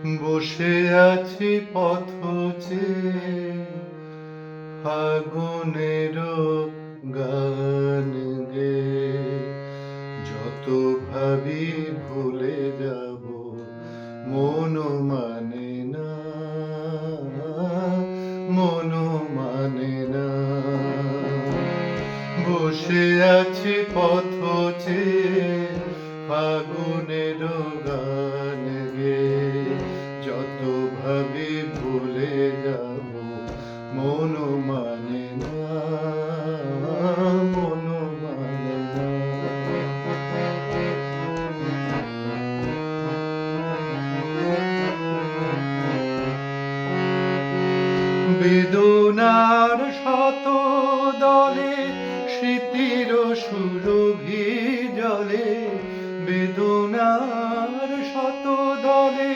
বসে আছি পথ চেয়ে ফাগুনের গান গেয়ে, যত ভাবি ভুলে যাব মন মানে না, মন মানে না। বসে আছি পথ চেয়ে ফাগুনের গান গেয়ে, যত ভাবি ভুলে যাব মন মানে না, মন মানে না। বেদনার শত দলে স্মৃতির সুরভি জলে, বেদনার শত দলে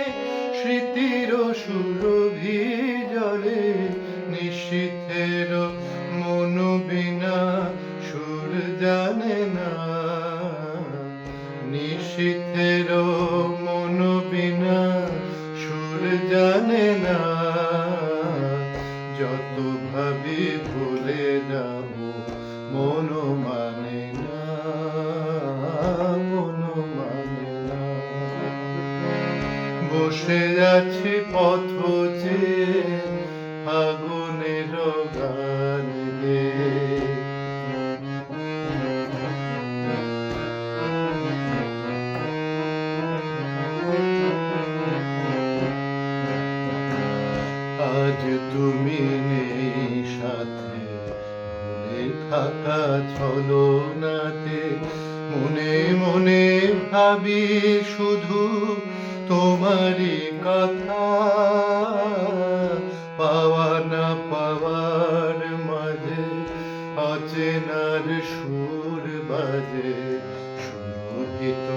স্মৃতির সুরভি জলে, নিশীথের মন বিনা সুর জানে না, নিশীথের মন বিনা সুর জানে না। যত ভাবি ভুলে যাব মন মানে না, মন মানে না। বসে আছি পথ চেয়ে ফাগুনের গান গেয়ে। আজ তুমি নেই সাথে, ভুলে থাকা ছলনাতে মনে মনে ভাবি শুধু তোমারই কথা। পাওয়া না পাওয়ার মাঝে অচেনার সুর বাজে, সুরভিত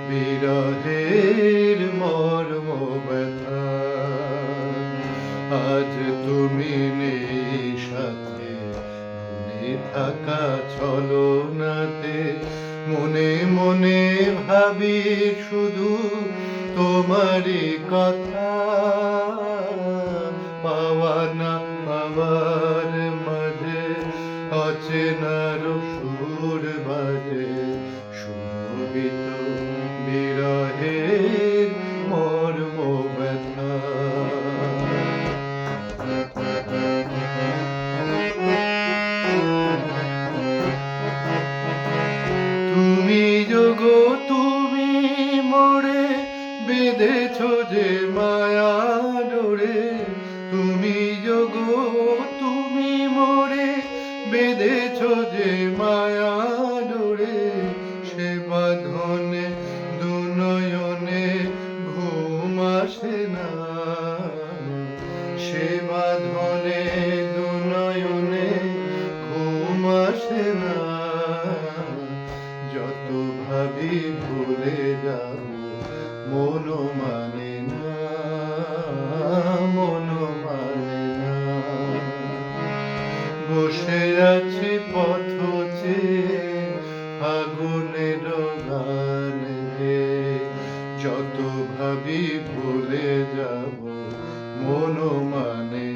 বিরহের মর্ম ব্যথা। আজ তুমি নেই সাথে, ভুলে থাকা ছলনাতে মনে মনে ভাবি শুধু তোমারই কথা। পাওয়া না পাওয়ার মাঝে অচেনার সুর বাজে, সুরভিত বিরহের মর্ম ব্যথা। তুমি যোগো তুমি মোরে বেঁধেছ যে মায়া ডোরে, তুমি যোগো তুমি মোরে বেঁধেছ যে মায়া ডোরে। সে বাঁধনে দুনয়নে ঘুম আসে না, সে বাঁধনে দুনয়নে ঘুম আসে না। যত ভাবি ভুলে যাব মন মানে না, মন মানে না। বসে আছি পথ চেয়ে ফাগুনের গান গেয়ে, যত ভাবি ভুলে যাব মন মানে